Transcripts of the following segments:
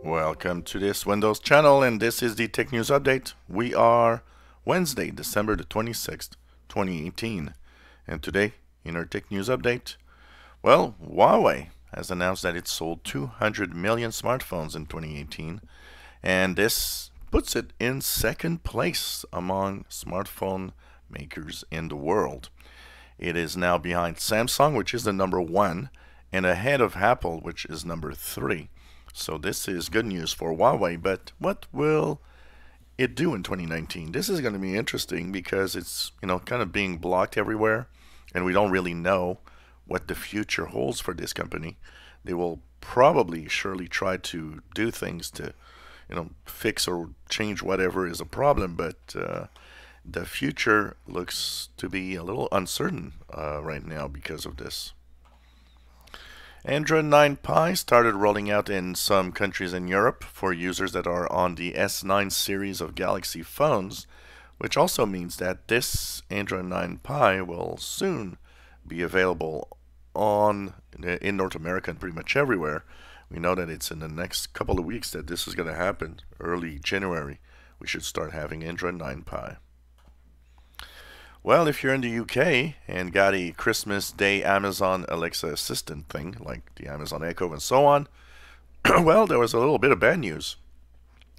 Welcome to this Windows channel, and this is the Tech News Update. We are Wednesday, December the 26th, 2018. And today, in our Tech News Update, well, Huawei has announced that it sold 200 million smartphones in 2018, and this puts it in second place among smartphone makers in the world. It is now behind Samsung, which is the number one, and ahead of Apple, which is number three. So this is good news for Huawei, but what will it do in 2019? This is going to be interesting because it's, kind of being blocked everywhere, and we don't really know what the future holds for this company. They will surely try to do things to, fix or change whatever is a problem, but the future looks to be a little uncertain right now because of this. Android 9 Pie started rolling out in some countries in Europe for users that are on the S9 series of Galaxy phones, which also means that this Android 9 Pie will soon be available in North America and pretty much everywhere. We know that it's in the next couple of weeks that this is going to happen. Early January, we should start having Android 9 Pie. Well, if you're in the UK and got a Christmas Day Amazon Alexa Assistant thing, like the Amazon Echo and so on, well, there was a little bit of bad news.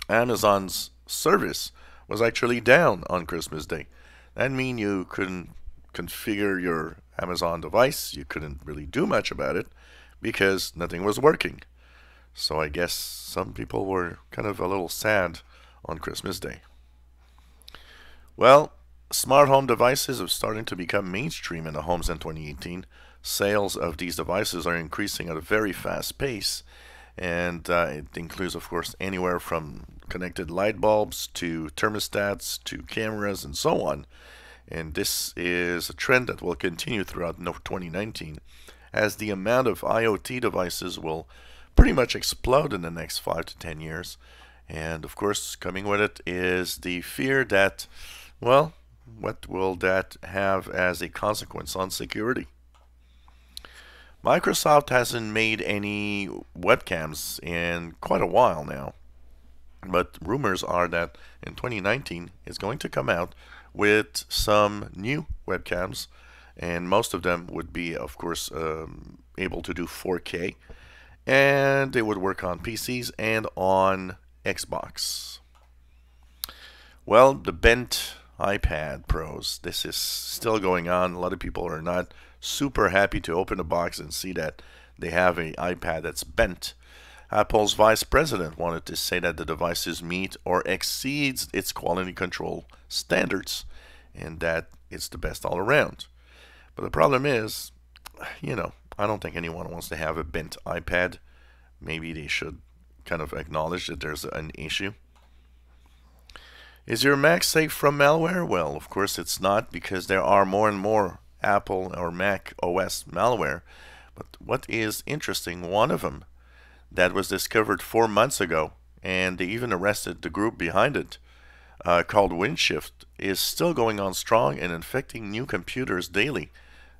Amazon's service was actually down on Christmas Day. That means you couldn't configure your Amazon device. You couldn't really do much about it because nothing was working. So I guess some people were kind of a little sad on Christmas Day. Well, smart home devices are starting to become mainstream in the homes in 2018. Sales of these devices are increasing at a very fast pace, and it includes, of course, anywhere from connected light bulbs to thermostats to cameras and so on. And this is a trend that will continue throughout 2019, as the amount of IoT devices will pretty much explode in the next 5 to 10 years. And of course, coming with it is the fear that, well, what will that have as a consequence on security? Microsoft hasn't made any webcams in quite a while now, but rumors are that in 2019 it's going to come out with some new webcams, and most of them would be, of course, able to do 4K, and they would work on PCs and on Xbox. Well, the bent iPad Pros. This is still going on. A lot of people are not super happy to open the box and see that they have an iPad that's bent. Apple's vice president wanted to say that the devices meet or exceeds its quality control standards and that it's the best all around. But the problem is, I don't think anyone wants to have a bent iPad. Maybe they should kind of acknowledge that there's an issue. Is your Mac safe from malware? Well, of course it's not, because there are more and more Apple or Mac OS malware. But what is interesting, one of them that was discovered 4 months ago, and they even arrested the group behind it, called Windshift, is still going on strong and infecting new computers daily.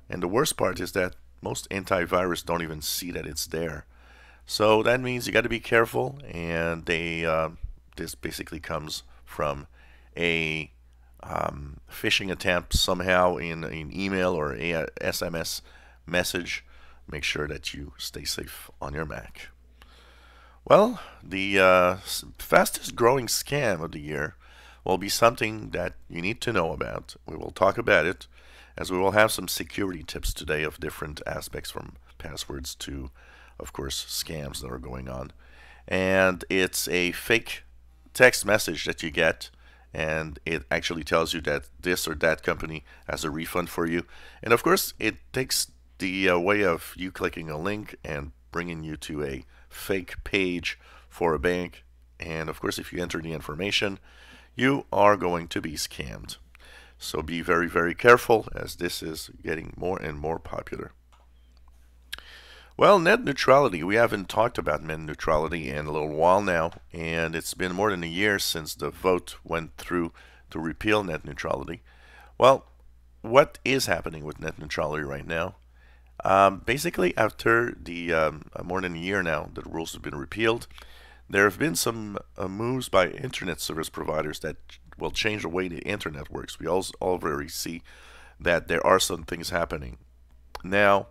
And the worst part is that most antivirus don't even see that it's there. So that means you got to be careful, and this basically comes from a phishing attempt somehow in an email or a SMS message. Make sure that you stay safe on your Mac. Well, the fastest growing scam of the year will be something that you need to know about. We will talk about it, as we will have some security tips today of different aspects, from passwords to, of course, scams that are going on. And it's a fake text message that you get, and it actually tells you that this or that company has a refund for you. And of course, it takes the way of you clicking a link and bringing you to a fake page for a bank. And of course, if you enter the information, you are going to be scammed. So be very, very careful, as this is getting more and more popular. Well, net neutrality. We haven't talked about net neutrality in a little while now, and it's been more than a year since the vote went through to repeal net neutrality. Well, what is happening with net neutrality right now? Basically, after the more than a year now, the rules have been repealed. There have been some moves by internet service providers that will change the way the internet works. We also already see that there are some things happening. Now,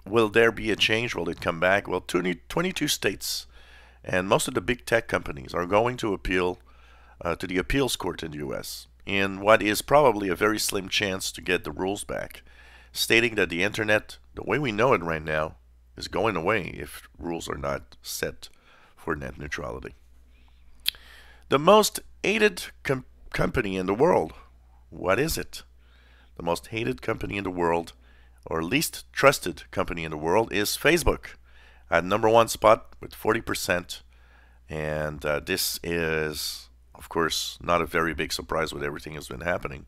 will there be a change? Will it come back? Well, 22 states and most of the big tech companies are going to appeal to the appeals court in the US in what is probably a very slim chance to get the rules back, stating that the internet, the way we know it right now, is going away if rules are not set for net neutrality. The most hated company in the world, what is it? The most hated company in the world, or least trusted company in the world, is Facebook, at #1 spot with 40%. And this is, of course, not a very big surprise with everything that's been happening.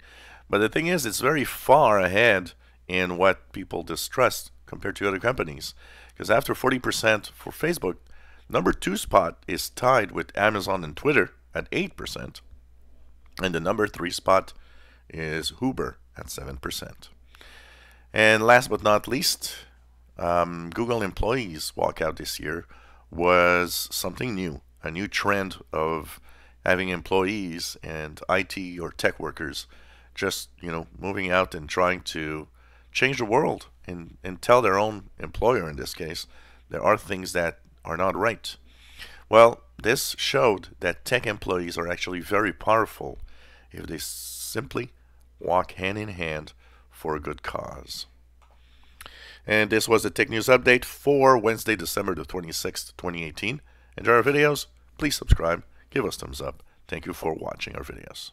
But the thing is, it's very far ahead in what people distrust compared to other companies. Because after 40% for Facebook, #2 spot is tied with Amazon and Twitter at 8%. And the #3 spot is Uber at 7%. And last but not least, Google employees walkout this year was something new, a new trend of having employees and IT or tech workers just, moving out and trying to change the world and tell their own employer, in this case, there are things that are not right. Well, this showed that tech employees are actually very powerful if they simply walk hand in hand for a good cause. And this was the Tech News Update for Wednesday, December the 26th, 2018. Enjoy our videos? Please subscribe, give us thumbs up. Thank you for watching our videos.